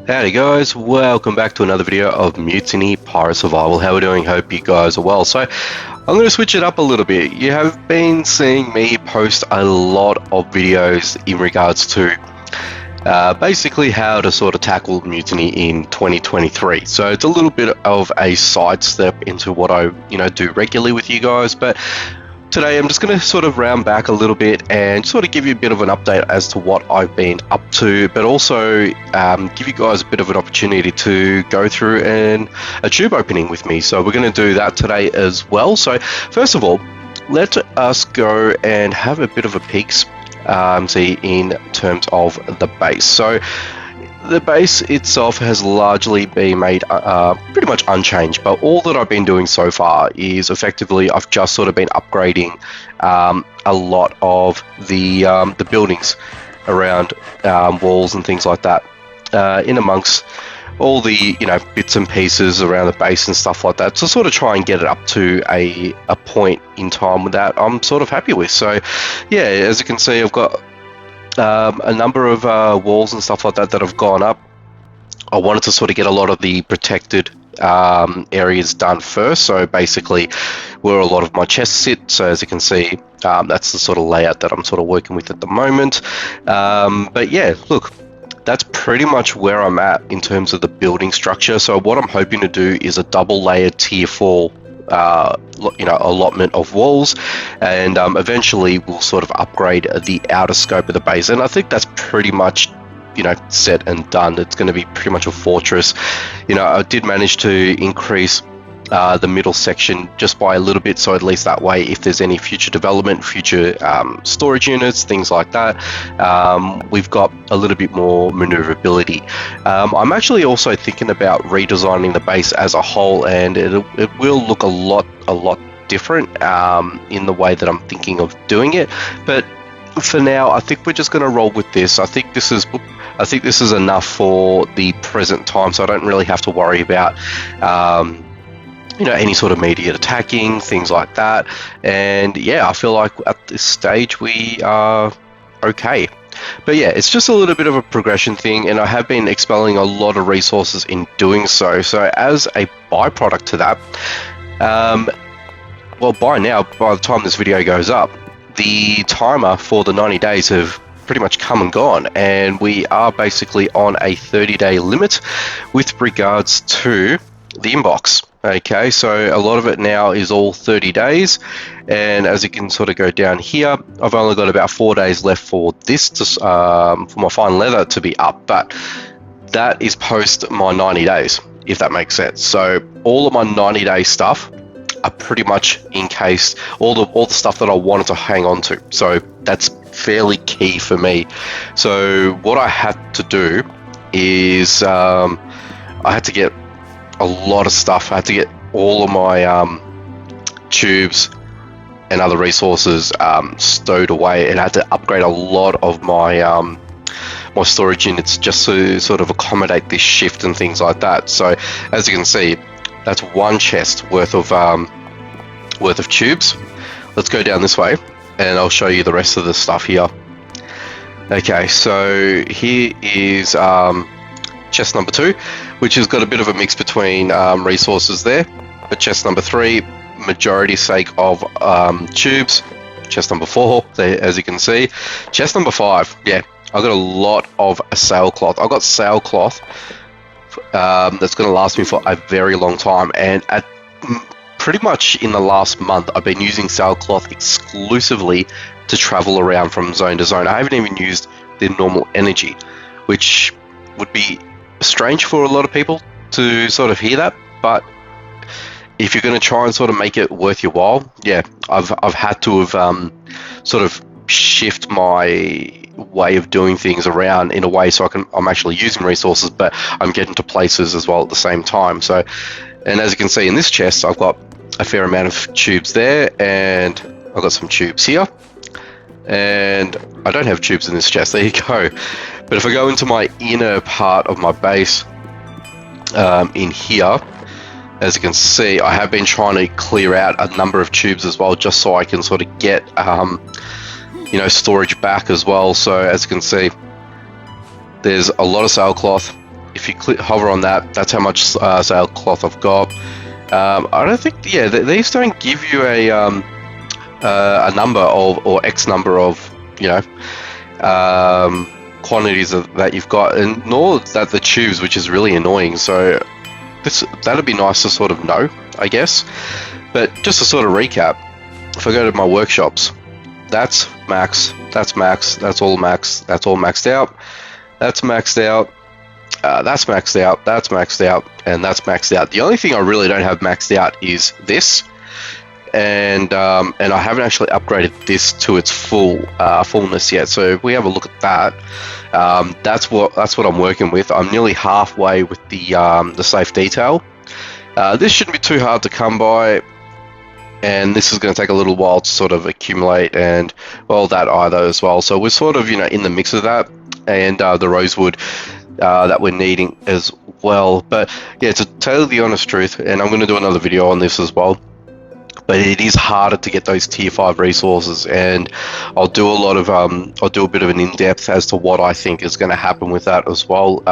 Howdy guys, welcome back to another video of Mutiny Pirate Survival. How are we doing? Hope you guys are well. So I'm going to switch it up a little bit. You have been seeing me post a lot of videos in regards to basically how to sort of tackle Mutiny in 2023. So it's a little bit of a sidestep into what I do regularly with you guys, but today I'm just going to sort of round back a little bit and sort of give you a bit of an update as to what I've been up to, but also give you guys a bit of an opportunity to go through a tube opening with me. So we're going to do that today as well. So first of all, let us go and have a bit of a peek see in terms of the base. So the base itself has largely been made pretty much unchanged, but all that I've been doing so far is effectively I've just sort of been upgrading a lot of the buildings around walls and things like that, in amongst all the bits and pieces around the base and stuff like that, to sort of try and get it up to a point in time that I'm sort of happy with. So yeah, as you can see, I've got a number of walls and stuff like that have gone up. I wanted to sort of get a lot of the protected areas done first, so basically where a lot of my chests sit. So as you can see, that's the sort of layout that I'm sort of working with at the moment. But yeah, look, that's pretty much where I'm at in terms of the building structure. So what I'm hoping to do is a double layered tier 4 allotment of walls, and eventually we'll sort of upgrade the outer scope of the base, and I think that's pretty much set and done. It's going to be pretty much a fortress. I did manage to increase the middle section just by a little bit, so at least that way if there's any future development, future storage units, things like that, we've got a little bit more maneuverability. I'm actually also thinking about redesigning the base as a whole, and it will look a lot different in the way that I'm thinking of doing it, but for now I think we're just going to roll with this. I think this is enough for the present time, so I don't really have to worry about any sort of immediate attacking, things like that. And yeah, I feel like at this stage we are okay. But yeah, it's just a little bit of a progression thing, and I have been expelling a lot of resources in doing so. So as a byproduct to that, well, by the time this video goes up, the timer for the 90 days have pretty much come and gone, and we are basically on a 30-day limit with regards to the inbox. Okay, so a lot of it now is all 30 days, and as you can sort of go down here, I've only got about 4 days left for this for my fine leather to be up, but that is post my 90 days, if that makes sense. So all of my 90-day stuff are pretty much encased, all the stuff that I wanted to hang on to. So that's fairly key for me. So what I had to do is I had to get a lot of stuff. I had to get all of my tubes and other resources stowed away, and I had to upgrade a lot of my my storage units just to sort of accommodate this shift and things like that. So as you can see, that's one chest worth of tubes. Let's go down this way and I'll show you the rest of the stuff here. Okay, so here is chest number 2, which has got a bit of a mix between resources there. But chest number 3, majority sake of tubes. Chest number 4, there, as you can see. Chest number 5, yeah, I got a lot of sailcloth. I got sailcloth that's going to last me for a very long time, and pretty much in the last month I've been using sailcloth exclusively to travel around from zone to zone. I haven't even used the normal energy, which would be strange for a lot of people to sort of hear that, but if you're going to try and sort of make it worth your while, yeah, I've had to have sort of shift my way of doing things around in a way so I'm actually using resources, but I'm getting to places as well at the same time. So, and as you can see in this chest, I've got a fair amount of tubes there, and I've got some tubes here, and I don't have tubes in this chest. There you go. But if I go into my inner part of my base in here, as you can see, I have been trying to clear out a number of tubes as well, just so I can sort of get storage back as well. So as you can see, there's a lot of sailcloth if you hover on that, that's how much sailcloth I've got. I don't think, yeah, these don't give you a number of, or X number of, you know, quantities that you've got, and nor that the tubes, which is really annoying. So that'd be nice to sort of know, I guess. But just to sort of recap, if I go to my workshops, that's max, that's max, that's all max, that's all maxed out, that's maxed out, that's maxed out, that's maxed out, and that's maxed out. The only thing I really don't have maxed out is this, and I haven't actually upgraded this to its fullness yet. So if we have a look at that, that's what I'm working with. I'm nearly halfway with the safe detail. This shouldn't be too hard to come by, and this is going to take a little while to sort of accumulate, and well, that either as well. So we're sort of, you know, in the mix of that, and the rosewood that we're needing as well. But yeah, to tell you the honest truth, and I'm going to do another video on this as well, but it is harder to get those tier 5 resources, and I'll do a lot of I'll do a bit of an in-depth as to what I think is going to happen with that as well.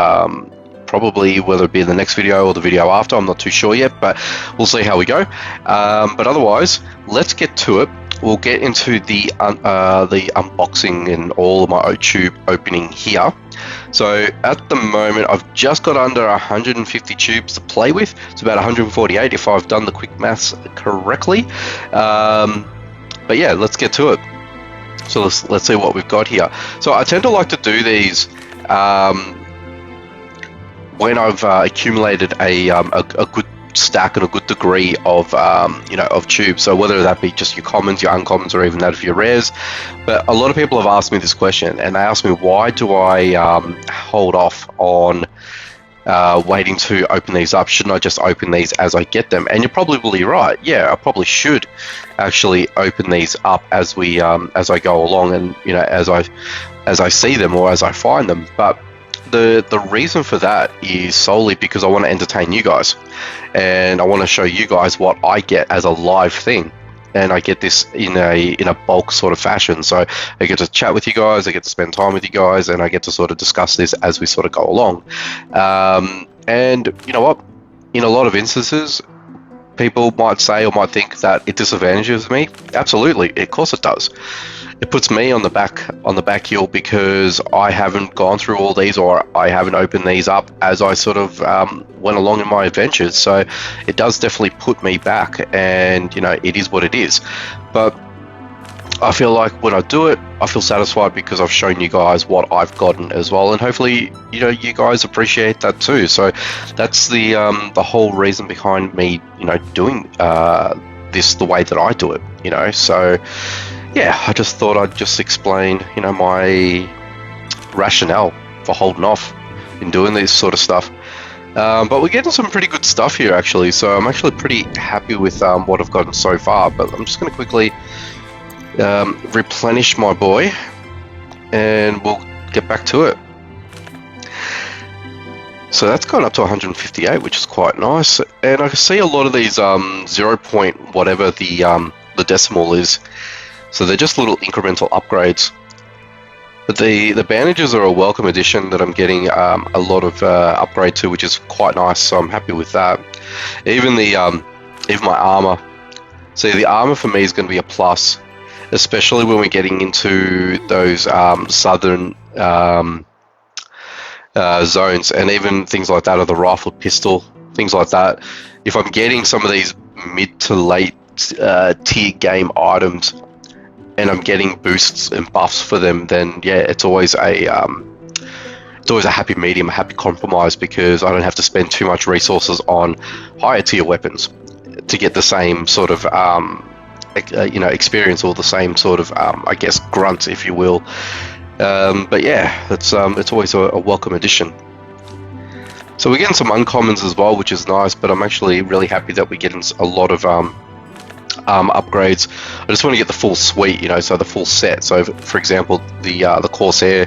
Probably whether it be in the next video or the video after, I'm not too sure yet, but we'll see how we go. But otherwise, let's get to it. We'll get into the unboxing and all of my tube opening here. So at the moment, I've just got under 150 tubes to play with. It's about 148 if I've done the quick maths correctly. But yeah, let's get to it. So let's see what we've got here. So I tend to like to do these when I've accumulated a good stack and a good degree of you know, of tubes. So whether that be just your commons, your uncommons, or even that of your rares. But a lot of people have asked me this question, and they ask me, why do I hold off on waiting to open these up? Shouldn't I just open these as I get them? And you're probably right. Yeah, I probably should actually open these up as we as I go along, and you know, as I see them or as I find them. But the reason for that is solely because I want to entertain you guys, and I want to show you guys what I get as a live thing, and I get this in a bulk sort of fashion. So I get to chat with you guys, I get to spend time with you guys, and I get to sort of discuss this as we sort of go along. And you know what? In a lot of instances, people might say or might think that it disadvantages me. Absolutely, of course it does. It puts me on the back heel because I haven't gone through all these, or I haven't opened these up as I sort of went along in my adventures. So it does definitely put me back, and you know, it is what it is. But I feel like when I do it, I feel satisfied because I've shown you guys what I've gotten as well, and hopefully, you know, you guys appreciate that too. So that's the whole reason behind me, you know, doing this the way that I do it, you know. So yeah, I just thought I'd just explain, you know, my rationale for holding off in doing this sort of stuff. But we're getting some pretty good stuff here, actually. So I'm actually pretty happy with what I've gotten so far. But I'm just going to quickly replenish my boy, and we'll get back to it. So that's gone up to 158, which is quite nice. And I can see a lot of these 0 point whatever the decimal is. So they're just little incremental upgrades. But the bandages are a welcome addition that I'm getting a lot of upgrade to, which is quite nice. So I'm happy with that. Even even my armor. See, the armor for me is going to be a plus, especially when we're getting into those southern zones, and even things like that, of the rifle, pistol, things like that. If I'm getting some of these mid to late tier game items, and I'm getting boosts and buffs for them, then yeah, it's always a happy medium, a happy compromise, because I don't have to spend too much resources on higher tier weapons to get the same sort of you know, experience, or the same sort of I guess grunt, if you will. But yeah, it's always a welcome addition. So we're getting some uncommons as well, which is nice. But I'm actually really happy that we're getting a lot of upgrades. I just want to get the full suite, you know, so the full set. So for example, the Corsair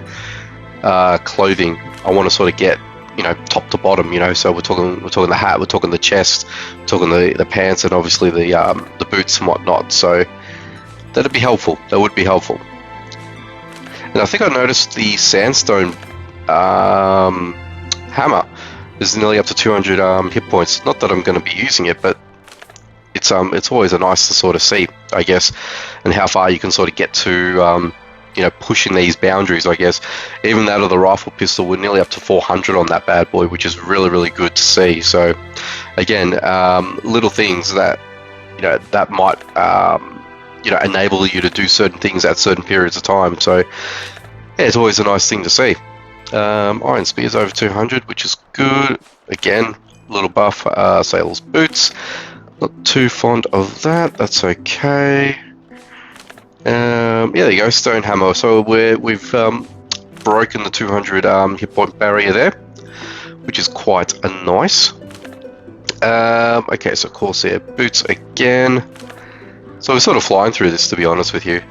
clothing, I want to sort of get, you know, top to bottom, you know. So we're talking the hat, we're talking the chest, we're talking the pants, and obviously the boots and whatnot. So that'd be helpful. That would be helpful. And I think I noticed the sandstone hammer is nearly up to 200 hit points. Not that I'm going to be using it, but it's always a nice to sort of see, I guess, and how far you can sort of get to, you know, pushing these boundaries, I guess. Even that of the rifle pistol, we're nearly up to 400 on that bad boy, which is really, really good to see. So, again, little things that, you know, that might, you know, enable you to do certain things at certain periods of time. So, yeah, it's always a nice thing to see. Iron Spear's over 200, which is good. Again, little buff. Sailor's Boots, not too fond of that. That's okay. Yeah, there you go. Stone Hammer. So we've broken the 200 hit point barrier there, which is quite nice. Okay, so Corsair Boots again. So we're sort of flying through this, to be honest with you.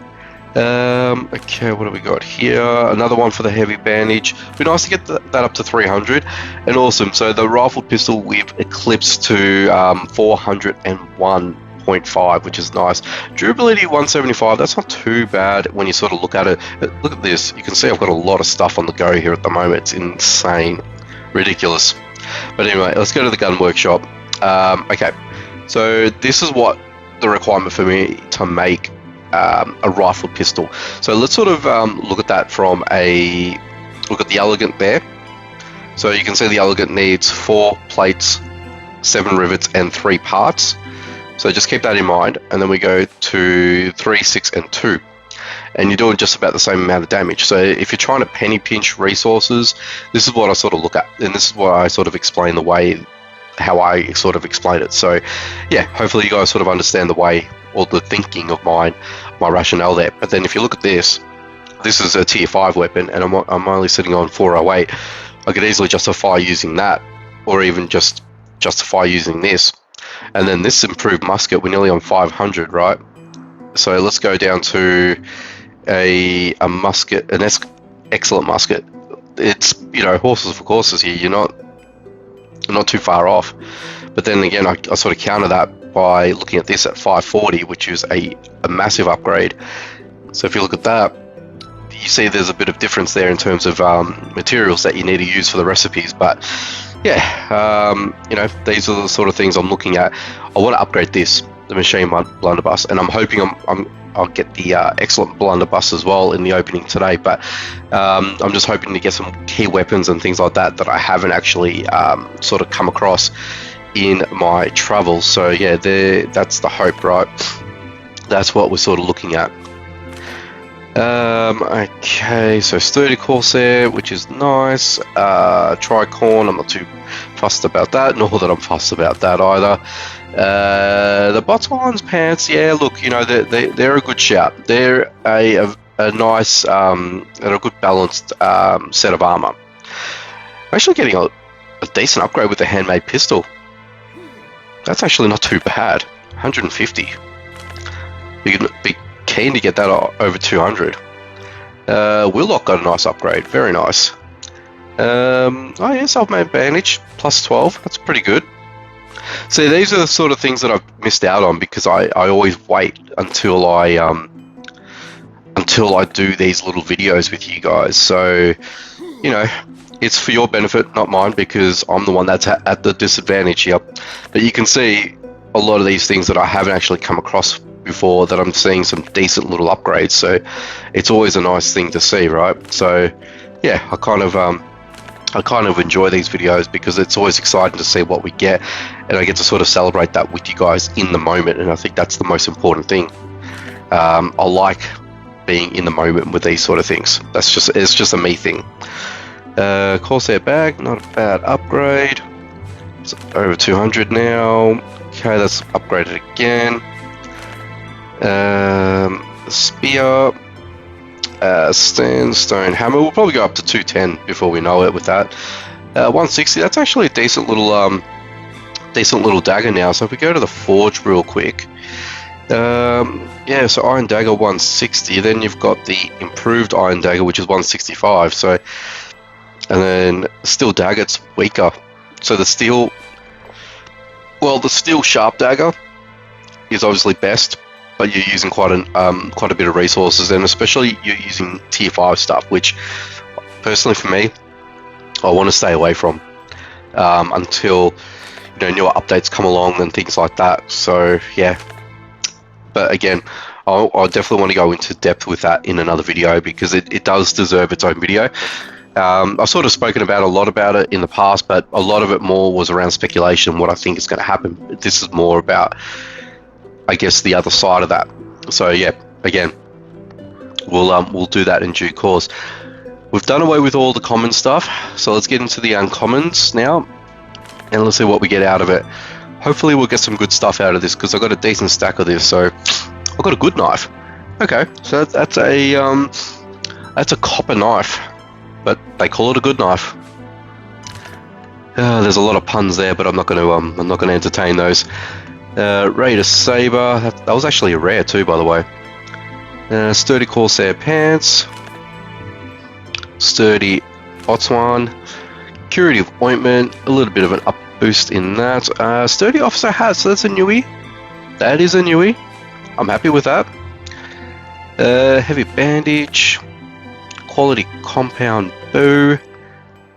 Okay, what do we got here? Another one for the heavy bandage. It'd be nice to get that up to 300. And awesome. So the rifle pistol we've eclipsed to 401.5, which is nice. Durability 175. That's not too bad when you sort of look at it. Look at this. You can see I've got a lot of stuff on the go here at the moment. It's insane. Ridiculous. But anyway, let's go to the gun workshop. Okay, so this is what the requirement for me to make a rifle pistol. So let's sort of look at that from look at the Elegant there. So you can see the Elegant needs 4 plates, 7 rivets, and 3 parts. So just keep that in mind. And then we go to 3, 6, and 2. And you're doing just about the same amount of damage. So if you're trying to penny pinch resources, this is what I sort of look at. And this is what I sort of explain the way, how I sort of explain it. So yeah, hopefully you guys sort of understand the way, or the thinking of my rationale there. But then if you look at this is a tier 5 weapon, and I'm only sitting on 408. I could easily justify using that, or even just justify using this. And then this improved musket, we're nearly on 500, right? So let's go down to a musket, an excellent musket. It's, you know, horses for courses here. You're not too far off. But then again, I sort of counter that by looking at this at 540, which is a massive upgrade. So if you look at that, you see there's a bit of difference there in terms of materials that you need to use for the recipes. But yeah, you know, these are the sort of things I'm looking at. I want to upgrade this, the machine blunderbuss, and I'm hoping I'll get the excellent blunderbuss as well in the opening today. But I'm just hoping to get some key weapons and things like that I haven't actually sort of come across in my travels. So yeah, that's the hope, right? That's what we're sort of looking at. Okay, so sturdy Corsair, which is nice. Tricorn, I'm not too fussed about that, nor that I'm fussed about that either. The Botswan's pants, yeah, look, you know, they're a good shout. They're a nice and a good balanced set of armor. I'm actually getting a decent upgrade with the handmade pistol. That's actually not too bad. 150. You can be keen to get that over 200. Willock got a nice upgrade. Very nice. Oh yeah, self-made bandage plus 12. That's pretty good. See, these are the sort of things that I've missed out on because I always wait until I do these little videos with you guys. So, you know, it's for your benefit, not mine, because I'm the one that's at the disadvantage here. But you can see a lot of these things that I haven't actually come across before, that I'm seeing some decent little upgrades. So it's always a nice thing to see, right? So yeah, I kind of enjoy these videos because it's always exciting to see what we get, and I get to sort of celebrate that with you guys in the moment. And I think that's the most important thing. I like being in the moment with these sort of things. It's just a me thing. Corsair bag, not a bad upgrade. It's over 200 now. Okay, that's upgraded again. Spear, stone hammer. We'll probably go up to 210 before we know it with that. 160. That's actually a decent little dagger now. So if we go to the forge real quick, yeah. So iron dagger 160. Then you've got the improved iron dagger, which is 165. So, and then steel dagger, it's weaker. So the steel sharp dagger is obviously best, but you're using quite a bit of resources, and especially you're using tier 5 stuff, which personally for me, I want to stay away from. until newer updates come along and things like that. So yeah, but again, I'll definitely want to go into depth with that in another video, because it does deserve its own video. I've sort of spoken about a lot about it in the past, but a lot of it more was around speculation, what I think is going to happen. This is more about, I guess, the other side of that. So yeah, again, we'll do that in due course. We've done away with all the common stuff, so let's get into the uncommons now, and let's see what we get out of it. Hopefully we'll get some good stuff out of this, because I've got a decent stack of this. So I've got a good knife. Okay, so that's a copper knife, but they call it a good knife. There's a lot of puns there, but I'm not going to entertain those. Raider Saber, that was actually a rare too, by the way. Sturdy Corsair pants, sturdy Botswan, curative ointment, a little bit of an up boost in that. Sturdy officer hat, so that's a newie. That is a newie. I'm happy with that. Heavy bandage, quality compound bow,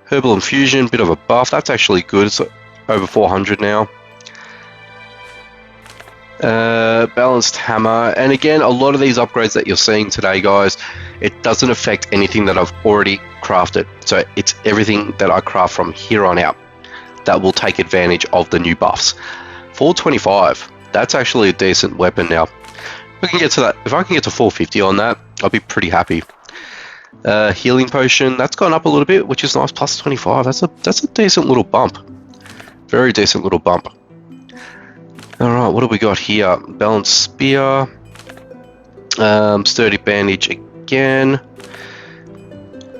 herbal infusion, bit of a buff. That's actually good. It's over 400 now. Balanced hammer, and again, a lot of these upgrades that you're seeing today, guys, it doesn't affect anything that I've already crafted. So it's everything that I craft from here on out that will take advantage of the new buffs. 425, that's actually a decent weapon now. If I can get to that, if I can get to 450 on that, I'll be pretty happy. Healing potion, that's gone up a little bit, which is nice. Plus 25, that's a decent little bump. Very decent little bump. Alright, what do we got here? Balanced spear, sturdy bandage again,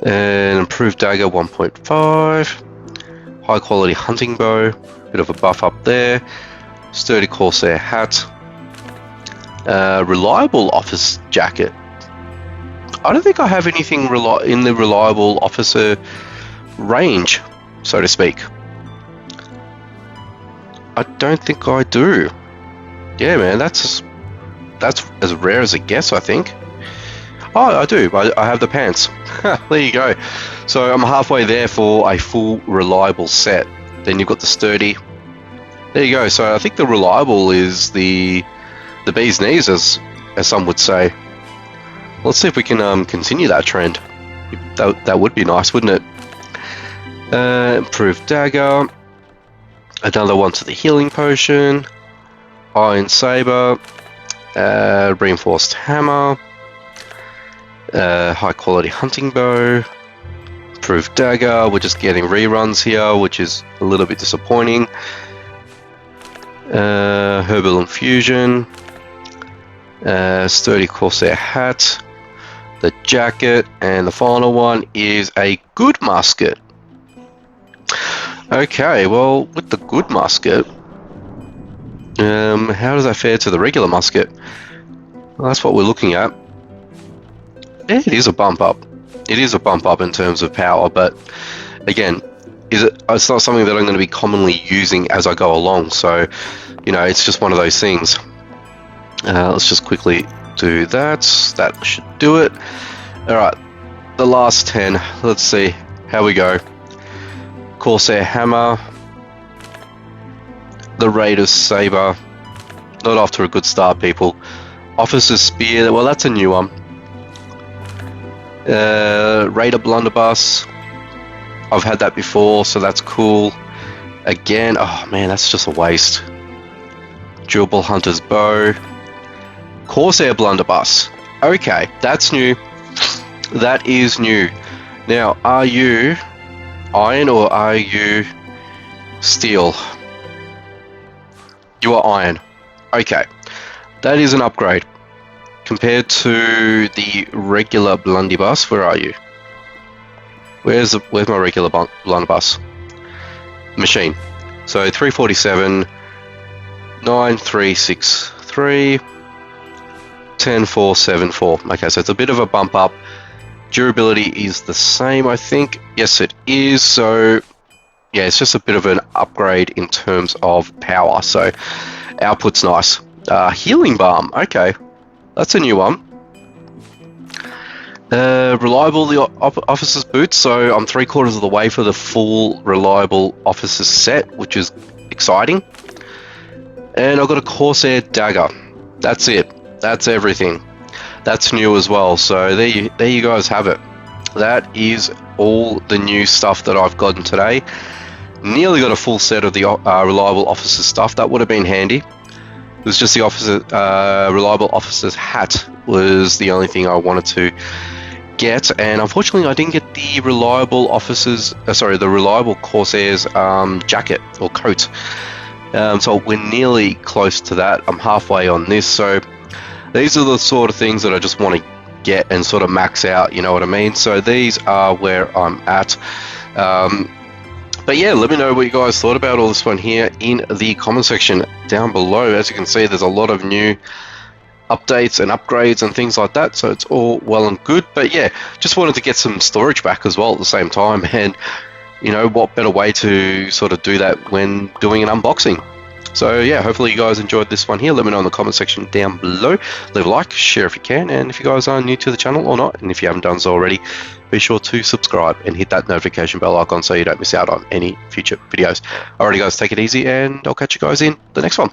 and improved dagger 1.5, high quality hunting bow, bit of a buff up there, sturdy Corsair hat, reliable office jacket. I don't think I have anything in the reliable officer range, so to speak. I don't think I do. Yeah, man, that's as rare as it gets, I think. Oh, I do. I have the pants. There you go. So I'm halfway there for a full reliable set. Then you've got the sturdy. There you go. So I think the reliable is the bee's knees, as some would say. Let's see if we can continue that trend. That would be nice, wouldn't it? Improved dagger. Another one to the healing potion, iron saber, reinforced hammer, high quality hunting bow, improved dagger. We're just getting reruns here, which is a little bit disappointing. Herbal infusion, sturdy Corsair hat, the jacket, and the final one is a good musket. Okay, well, with the good musket, how does that fare to the regular musket? Well, that's what we're looking at. Yeah, it is a bump up. It is a bump up in terms of power, but again, it's not something that I'm going to be commonly using as I go along. So, it's just one of those things. Let's just quickly do that. That should do it. All right, the last 10. Let's see how we go. Corsair hammer, the Raider's saber, not off to a good start, people. Officer's spear, well, that's a new one. Raider blunderbuss, I've had that before, so that's cool. Again, oh man, that's just a waste. Durable hunter's bow, Corsair blunderbuss. Okay, that's new. That is new. Now, are you iron or are you steel? You are iron. Okay, that is an upgrade compared to the regular blunderbuss. Where are you? Where's my regular blunderbuss? Machine. So 347, 9363, 10474. Okay, so it's a bit of a bump up. Durability is the same, I think. Yes, it is. So, yeah, it's just a bit of an upgrade in terms of power. So, output's nice. Healing balm. Okay, that's a new one. Reliable the officer's boots, so I'm 3/4 of the way for the full reliable officer's set, which is exciting. And I've got a Corsair dagger. That's it. That's everything. That's new as well. So there you guys have it. That is all the new stuff that I've gotten today. Nearly got a full set of the reliable officer stuff. That would have been handy. It was just the reliable officer's hat was the only thing I wanted to get, and unfortunately I didn't get the reliable Corsair's jacket or coat. So we're nearly close to that. I'm halfway on this, so these are the sort of things that I just want to get and sort of max out, you know what I mean? So these are where I'm at. But yeah, let me know what you guys thought about all this one here in the comment section down below. As you can see, there's a lot of new updates and upgrades and things like that, so it's all well and good. But yeah, just wanted to get some storage back as well at the same time, and you know, what better way to sort of do that when doing an unboxing. So yeah, hopefully you guys enjoyed this one here. Let me know in the comment section down below. Leave a like, share if you can, and if you guys are new to the channel or not, and if you haven't done so already, be sure to subscribe and hit that notification bell icon so you don't miss out on any future videos. Alrighty guys, take it easy, and I'll catch you guys in the next one.